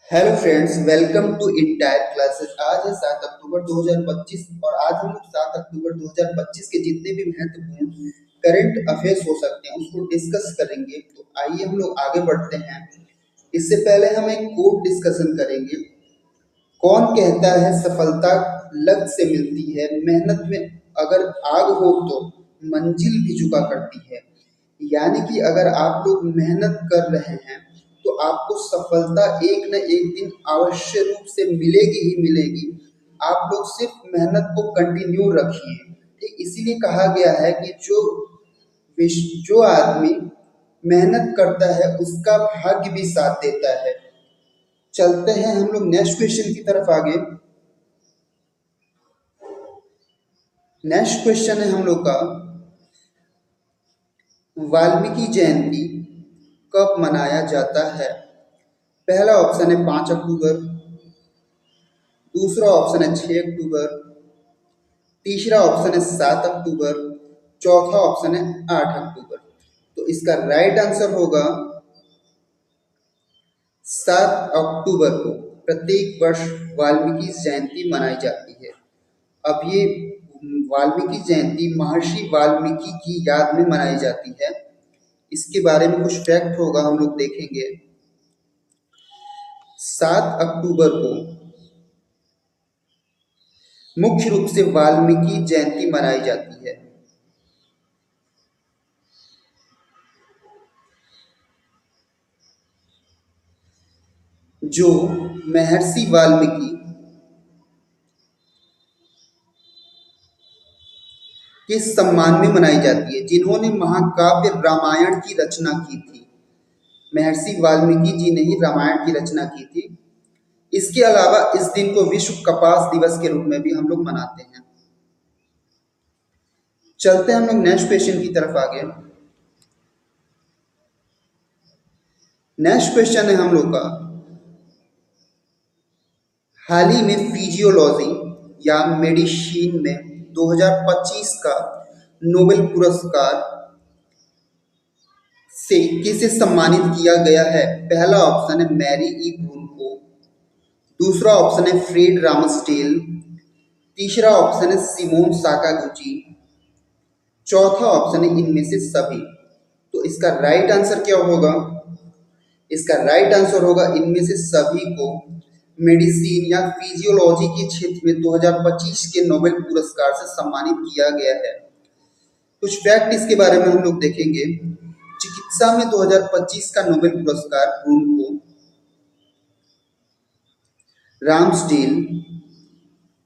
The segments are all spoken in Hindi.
Hello friends, welcome to entire classes. आज है 7 अक्टूबर 2025 और आज हम लोग 7 अक्टूबर 2025 के जितने भी महत्वपूर्ण करंट अफेयर्स हो सकते हैं उसको डिस्कस करेंगे। तो आइए हम लोग आगे बढ़ते हैं। इससे पहले हम एक कोट डिस्कशन करेंगे। कौन कहता है सफलता लक्ष्य से मिलती है, मेहनत में अगर आग हो तो मंजिल भी झुका करती है। यानी कि अगर आप लोग मेहनत कर रहे हैं तो आपको सफलता एक न एक दिन अवश्य रूप से मिलेगी ही मिलेगी। आप लोग सिर्फ मेहनत को कंटिन्यू रखिए। ठीक, इसीलिए कहा गया है कि जो आदमी मेहनत करता है उसका भाग्य भी साथ देता है। चलते हैं हम लोग नेक्स्ट क्वेश्चन की तरफ आगे। नेक्स्ट क्वेश्चन है हम लोग का, वाल्मीकि जयंती कब मनाया जाता है? पहला ऑप्शन है 5 अक्टूबर, दूसरा ऑप्शन है 6 अक्टूबर, तीसरा ऑप्शन है 7 अक्टूबर, चौथा ऑप्शन है 8 अक्टूबर। तो इसका राइट आंसर होगा 7 अक्टूबर को प्रत्येक वर्ष वाल्मीकि जयंती मनाई जाती है। अब ये वाल्मीकि जयंती महर्षि वाल्मीकि की याद में मनाई जाती है। इसके बारे में कुछ फैक्ट होगा, हम लोग देखेंगे। 7 अक्टूबर को मुख्य रूप से वाल्मीकि जयंती मनाई जाती है। जो महर्षि वाल्मीकि के सम्मान में मनाई जाती है, जिन्होंने महाकाव्य रामायण की रचना की थी। महर्षि वाल्मीकि जी ने ही रामायण की रचना की थी। इसके अलावा इस दिन को विश्व कपास दिवस के रूप में भी हम लोग मनाते हैं। चलते हैं हम लोग नेक्स्ट क्वेश्चन की तरफ आगे। नेक्स्ट क्वेश्चन है हम लोग का, हाल ही में फिजियोलॉजी या मेडिसिन में 2025 का नोबेल पुरस्कार से किसे सम्मानित किया गया है? पहला ऑप्शन है मैरी ई ब्रून को, दूसरा ऑप्शन है फ्रेड रामस्टेल, तीसरा ऑप्शन है सिमोन साकागुची, चौथा ऑप्शन है इनमें से सभी। तो इसका राइट आंसर क्या होगा? इसका राइट आंसर होगा इनमें से सभी को मेडिसिन या फिजियोलॉजी के क्षेत्र में 2025 के नोबेल पुरस्कार से सम्मानित किया गया है। कुछ फैक्ट इसके बारे में हम लोग देखेंगे। चिकित्सा में 2025 का नोबेल पुरस्कार ब्रून को, रामस्डेल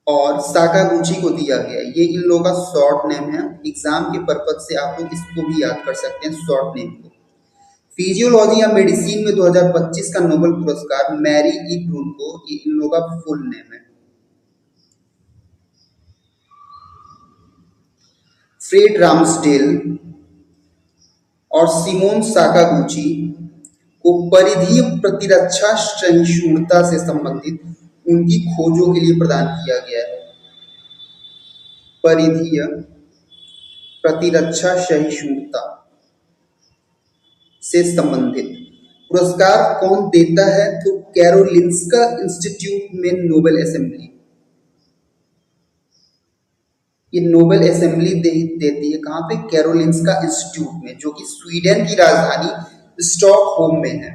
और साकागुची को दिया गया। ये इन लोगों का शॉर्ट नेम है। एग्जाम के पर्पज से आप लोग इसको भी याद कर सकते हैं, शॉर्ट नेम को। फिजियोलॉजी या मेडिसिन में 2025 का नोबेल पुरस्कार मैरी ई ब्रून को, ये इन लोगों का फुल नेम है। फ्रेड रामस्डेल और सिमोन साकागुची को परिधीय प्रतिरक्षा सहिष्णुता से संबंधित उनकी खोजों के लिए प्रदान किया गया है। परिधीय प्रतिरक्षा सहिष्णुता से संबंधित पुरस्कार कौन देता है? तो कैरोलिंस्का इंस्टीट्यूट में नोबेल असेंबली, ये नोबेल असेंबली देती है। कहाँ पे? कैरोलिंस्का इंस्टीट्यूट में, जो कि स्वीडन की राजधानी स्टॉकहोम में है।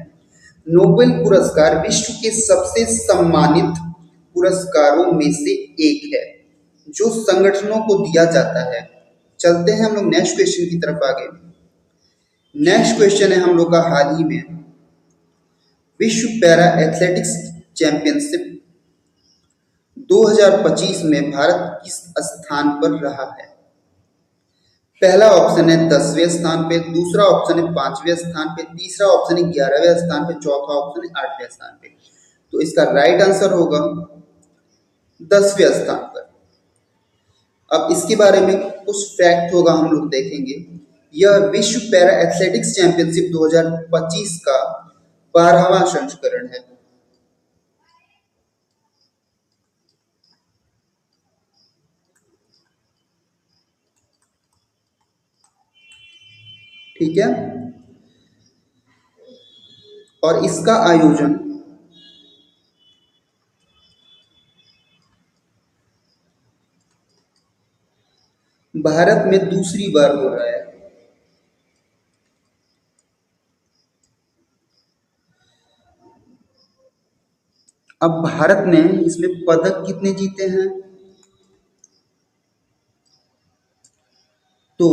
नोबेल पुरस्कार विश्व के सबसे सम्मानित पुरस्कारों में से एक है जो संगठनों को दिया जाता है। चलते हैं हम लोग नेक्स्ट क्वेश्चन की तरफ आगे। नेक्स्ट क्वेश्चन है हम लोग का, हाल ही में विश्व पैरा एथलेटिक्स चैंपियनशिप 2025 में भारत किस स्थान पर रहा है? पहला ऑप्शन है 10वें स्थान पे, दूसरा ऑप्शन है 5वें स्थान पे, तीसरा ऑप्शन है 11वें स्थान पे, चौथा ऑप्शन है 8वें स्थान पे। तो इसका राइट आंसर होगा 10वें स्थान पर। अब इसके बारे में कुछ फैक्ट होगा, हम लोग देखेंगे। यह विश्व पैरा एथलेटिक्स चैंपियनशिप 2025 का 12वां संस्करण है। ठीक है, और इसका आयोजन भारत में दूसरी बार हो रहा है। अब भारत ने इसमें पदक कितने जीते हैं? तो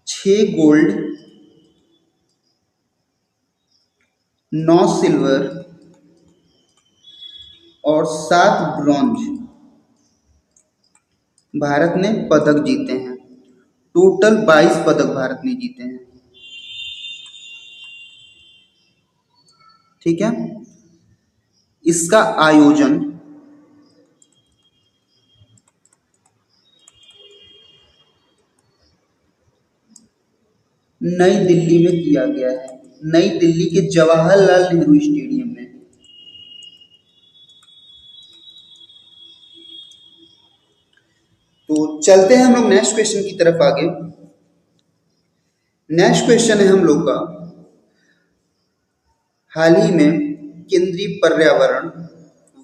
6 गोल्ड, 9 सिल्वर और 7 ब्रॉन्ज भारत ने पदक जीते हैं। टोटल 22 पदक भारत ने जीते हैं। ठीक है। इसका आयोजन नई दिल्ली में किया गया है, नई दिल्ली के जवाहरलाल नेहरू स्टेडियम में। तो चलते हैं हम लोग नेक्स्ट क्वेश्चन की तरफ आगे। नेक्स्ट क्वेश्चन है हम लोग का, हाल ही में केंद्रीय पर्यावरण,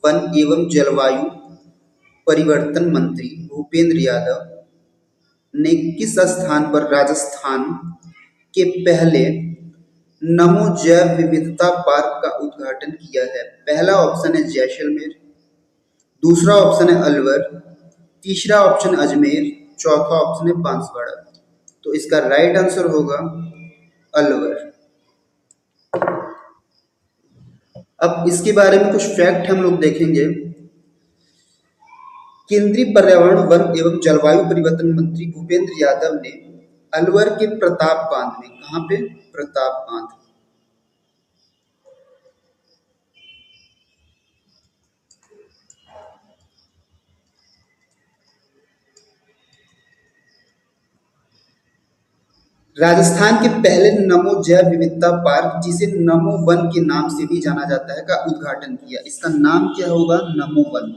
वन एवं जलवायु परिवर्तन मंत्री भूपेंद्र यादव ने किस स्थान पर राजस्थान के पहले नमो जैव विविधता पार्क का उद्घाटन किया है? पहला ऑप्शन है जैसलमेर, दूसरा ऑप्शन है अलवर, तीसरा ऑप्शन अजमेर, चौथा ऑप्शन है बांसवाड़ा। तो इसका राइट आंसर होगा अलवर। अब इसके बारे में कुछ फैक्ट हम लोग देखेंगे। केंद्रीय पर्यावरण, वन एवं जलवायु परिवर्तन मंत्री भूपेंद्र यादव ने अलवर के प्रताप बांध में, कहां पे? प्रताप बांध। राजस्थान के पहले नमो जैव विविधता पार्क, जिसे नमो वन के नाम से भी जाना जाता है, का उद्घाटन किया। इसका नाम क्या होगा? नमो वन।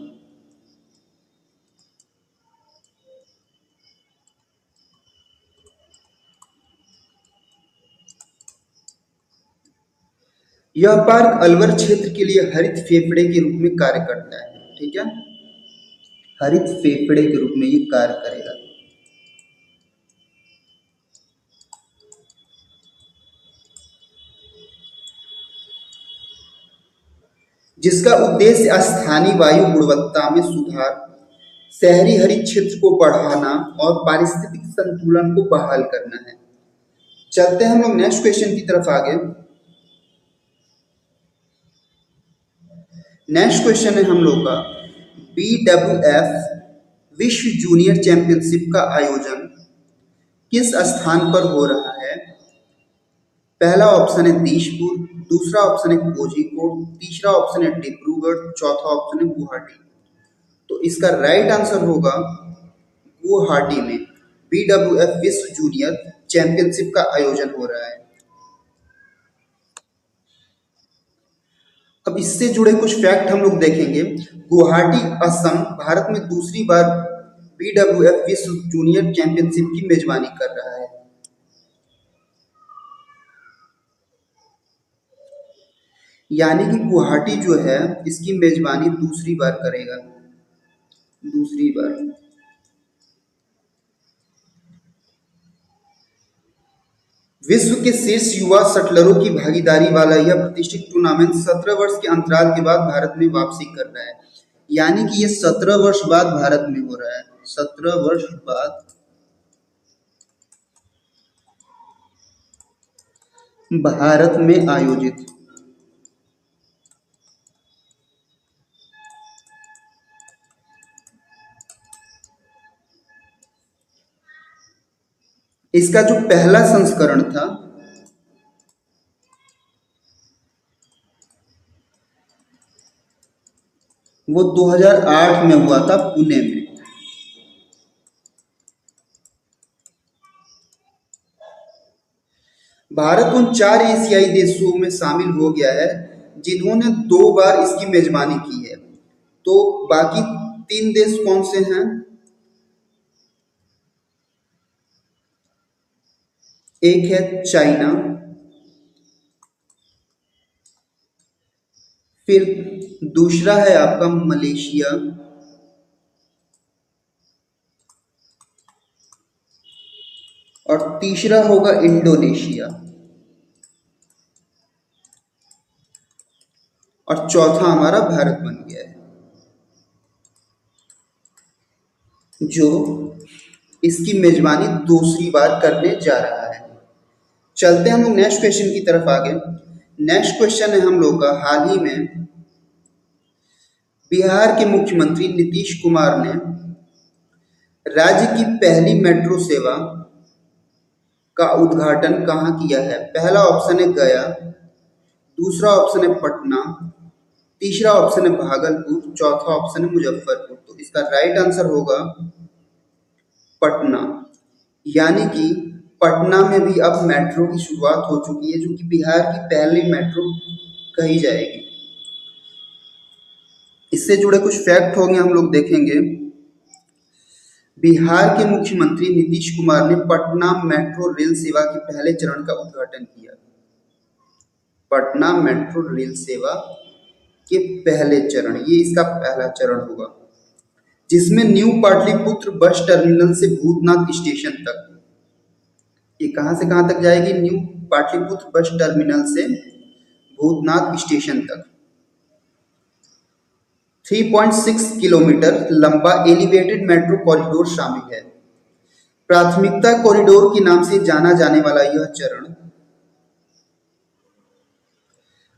यह पार्क अलवर क्षेत्र के लिए हरित फेफड़े के रूप में कार्य करता है। ठीक है, हरित फेफड़े के रूप में ये कार्य करेगा। जिसका उद्देश्य स्थानीय वायु गुणवत्ता में सुधार, शहरी हरित क्षेत्र को बढ़ाना और पारिस्थितिक संतुलन को बहाल करना है। चलते हैं हम लोग नेक्स्ट क्वेश्चन की तरफ आगे। नेक्स्ट क्वेश्चन है हम लोग का, BWF विश्व जूनियर चैंपियनशिप का आयोजन किस स्थान पर हो रहा है? पहला ऑप्शन है दिसपुर, दूसरा ऑप्शन है कोझिकोड, तीसरा ऑप्शन है डिब्रूगढ़, चौथा ऑप्शन है गुवाहाटी। तो इसका राइट आंसर होगा गुवाहाटी में BWF विश्व जूनियर चैंपियनशिप का आयोजन हो रहा है। अब इससे जुड़े कुछ फैक्ट हम लोग देखेंगे। गुवाहाटी असम भारत में दूसरी बार BWF विश्व जूनियर चैंपियनशिप की मेजबानी कर रहा है। यानी कि गुवाहाटी जो है इसकी मेजबानी दूसरी बार करेगा, दूसरी बार। विश्व के शीर्ष युवा शटलरों की भागीदारी वाला यह प्रतिष्ठित टूर्नामेंट 17 वर्ष के अंतराल के बाद भारत में वापसी कर रहा है। यानी कि ये 17 वर्ष बाद भारत में हो रहा है, 17 वर्ष बाद भारत में आयोजित। इसका जो पहला संस्करण था वो 2008 में हुआ था पुणे में। भारत उन 4 एशियाई देशों में शामिल हो गया है जिन्होंने 2 बार इसकी मेजबानी की है। तो बाकी 3 देश कौन से हैं? एक है चाइना, फिर दूसरा है आपका मलेशिया, और तीसरा होगा इंडोनेशिया, और चौथा हमारा भारत बन गया है, जो इसकी मेजबानी दूसरी बार करने जा रहा है। चलते हैं हम लोग नेक्स्ट क्वेश्चन की तरफ आगे। नेक्स्ट क्वेश्चन है हम लोग का, हाल ही में बिहार के मुख्यमंत्री नीतीश कुमार ने राज्य की पहली मेट्रो सेवा का उद्घाटन कहाँ किया है? पहला ऑप्शन है गया, दूसरा ऑप्शन है पटना, तीसरा ऑप्शन है भागलपुर, चौथा ऑप्शन है मुजफ्फरपुर। तो इसका राइट आंसर होगा पटना। यानी कि पटना में भी अब मेट्रो की शुरुआत हो चुकी है, जो कि बिहार की पहली मेट्रो कही जाएगी। इससे जुड़े कुछ फैक्ट होंगे हम लोग देखेंगे। बिहार के मुख्यमंत्री नीतीश कुमार ने पटना मेट्रो रेल सेवा के पहले चरण का उद्घाटन किया। पटना मेट्रो रेल सेवा के पहले चरण, ये इसका पहला चरण होगा, जिसमें न्यू पाटलिपुत्र बस टर्मिनल से भूतनाथ स्टेशन तक, ये कहां से कहां तक जाएगी? न्यू पाटलिपुत्र बस टर्मिनल से भूतनाथ स्टेशन तक 3.6 किलोमीटर लंबा एलिवेटेड मेट्रो कॉरिडोर शामिल है। प्राथमिकता कॉरिडोर के नाम से जाना जाने वाला यह चरण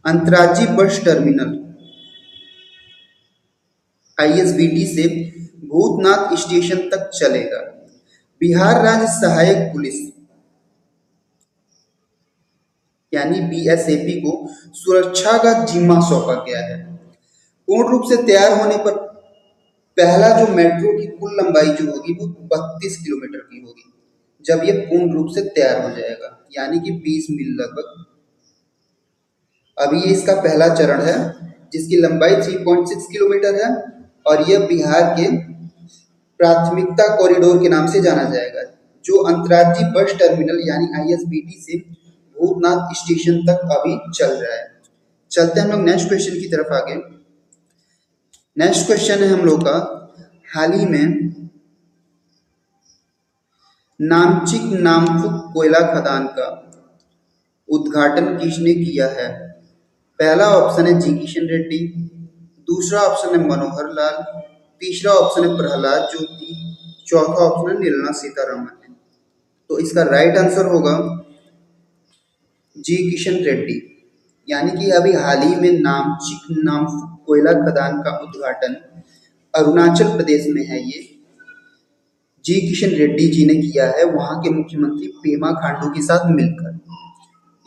अंतर्राज्यीय बस टर्मिनल ISBT से भूतनाथ स्टेशन तक चलेगा। बिहार राज्य सहायक पुलिस यानी BSAP को सुरक्षा का जिम्मा सौंपा गया है। पूर्ण रूप से तैयार होने पर पहला जो मेट्रो की कुल लंबाई जो होगी वो 32 किलोमीटर की होगी, जब ये पूर्ण रूप से तैयार हो जाएगा, यानी कि 20 मील लगभग। अभी ये इसका पहला चरण है, जिसकी लंबाई 3.6 किलोमीटर है, और यह बिहार के प्राथमिकता कॉरिडोर के नाम से जाना जाएगा, जो अंतर्राज्यीय बस टर्मिनल यानी ISBT से भूतनाथ स्टेशन तक अभी चल रहा है। चलते हैं हम लोग नेक्स्ट क्वेश्चन की तरफ आगे। नेक्स्ट क्वेश्चन है हम लोग का, हाल ही में नामचिक नामफुक कोयला खदान का उद्घाटन किसने किया है? पहला ऑप्शन है जी किशन रेड्डी, दूसरा ऑप्शन है मनोहर लाल, तीसरा ऑप्शन है प्रहलाद जोशी, चौथा ऑप्शन है निर्मला सीतारमण। तो इसका राइट आंसर होगा जी किशन रेड्डी। यानी कि अभी हाल ही में नामचिक नामफुक कोयला खदान का उद्घाटन अरुणाचल प्रदेश में है, ये जी किशन रेड्डी जी ने किया है, वहां के मुख्यमंत्री पेमा खांडू के साथ मिलकर।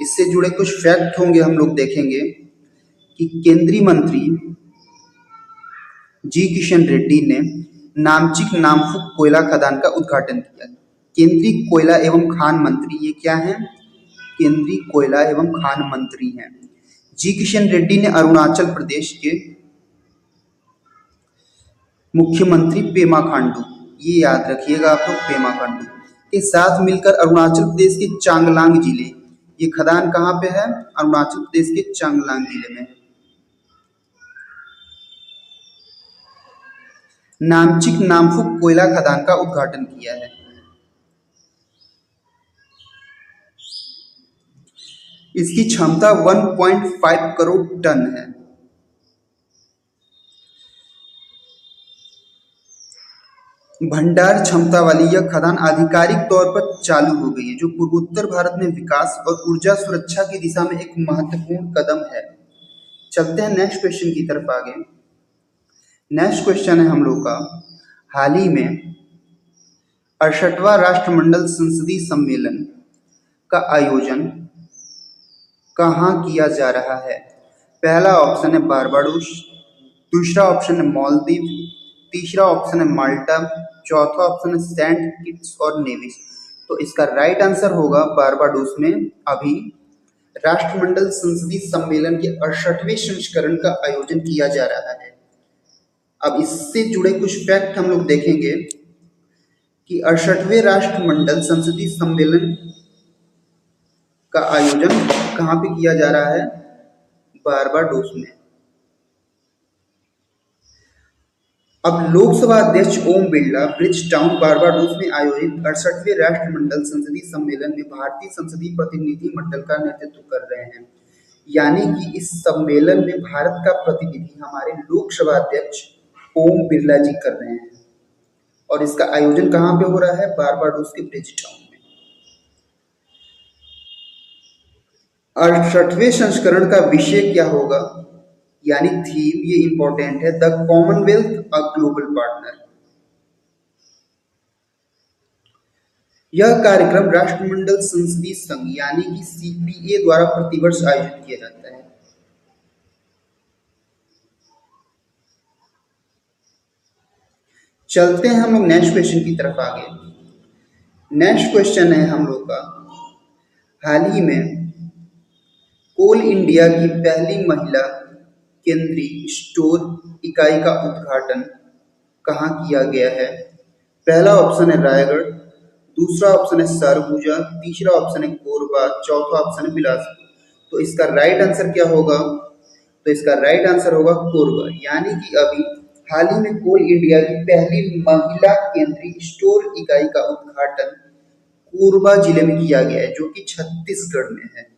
इससे जुड़े कुछ फैक्ट होंगे हम लोग देखेंगे कि केंद्रीय मंत्री जी किशन रेड्डी ने नामचिक नामफुक कोयला खदान का उद्घाटन किया। केंद्रीय कोयला एवं खान मंत्री, ये क्या है? केंद्रीय कोयला एवं खान मंत्री हैं। जी किशन रेड्डी ने अरुणाचल प्रदेश के मुख्यमंत्री पेमा खांडू, ये याद रखिएगा आप लोग, पेमा खांडू के साथ मिलकर अरुणाचल प्रदेश के चांगलांग जिले, ये खदान कहाँ पे है? अरुणाचल प्रदेश के चांगलांग जिले में, नामचिक नामफुक कोयला खदान का उद्घाटन किया है। इसकी क्षमता 1.5 करोड़ टन है। भंडार क्षमता वाली यह खदान आधिकारिक तौर पर चालू हो गई है, जो पूर्वोत्तर भारत में विकास और ऊर्जा सुरक्षा की दिशा में एक महत्वपूर्ण कदम है। चलते हैं नेक्स्ट क्वेश्चन की तरफ आगे। नेक्स्ट क्वेश्चन है हम लोग का, हाल ही में 68वां राष्ट्रमंडल संसदीय सम्मेलन का आयोजन कहाँ किया जा रहा है? पहला ऑप्शन है बारबाडोस, दूसरा ऑप्शन है मालदीव, तीसरा ऑप्शन है माल्टा, चौथा ऑप्शन है सेंट किट्स और नेविस। तो इसका राइट आंसर होगा बारबाडोस में अभी राष्ट्रमंडल संसदीय सम्मेलन के 68वें संस्करण का आयोजन किया जा रहा है। अब इससे जुड़े कुछ फैक्ट हम लोग देखेंगे कि 68वें राष्ट्रमंडल संसदीय सम्मेलन का आयोजन कहाँ पे किया जा रहा है? बारबाडोस में। अब लोकसभा अध्यक्ष Om Birla bridge town Barbados में आयोजित 68वें राष्ट्रमंडल संसदीय सम्मेलन में भारतीय संसदीय प्रतिनिधि मंडल का नेतृत्व कर रहे हैं। यानी कि इस सम्मेलन में भारत का प्रतिनिधि हमारे लोकसभा अध्यक्ष ओम बिरला जी कर रहे हैं और इसका आयोजन कहाँ पे हो रहा है? बारबाडोस के ब्रिज टाउन में। 68वें संस्करण का विषय क्या होगा? यानी थीम, ये इंपॉर्टेंट है, the Commonwealth a global partner. यह कार्यक्रम राष्ट्रमंडल संसदीय संघ यानी कि सीपीए द्वारा प्रतिवर्ष आयोजित किया जाता है। चलते हैं हम लोग नेक्स्ट क्वेश्चन की तरफ आगे। नेक्स्ट क्वेश्चन है हम लोग का, हाल ही में कोल इंडिया की पहली महिला केंद्रीय स्टोर इकाई का उद्घाटन कहाँ किया गया है? पहला ऑप्शन है रायगढ़, दूसरा ऑप्शन है सरगुजा, तीसरा ऑप्शन है कोरबा, चौथा ऑप्शन है बिलासपुर। तो इसका राइट आंसर क्या होगा? तो इसका राइट आंसर होगा कोरबा। यानी कि अभी हाल ही में कोल इंडिया की पहली महिला केंद्रीय स्टोर इकाई का उद्घाटन कोरबा जिले में किया गया है, जो कि छत्तीसगढ़ में है।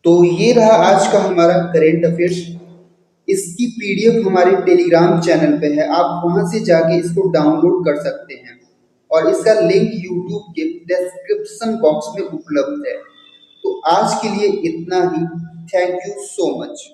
तो ये रहा आज का हमारा करेंट अफेयर्स। इसकी पीडीएफ हमारे टेलीग्राम चैनल पे है, आप वहां से जाके इसको डाउनलोड कर सकते हैं और इसका लिंक यूट्यूब के डिस्क्रिप्शन बॉक्स में उपलब्ध है। तो आज के लिए इतना ही। Thank you so much.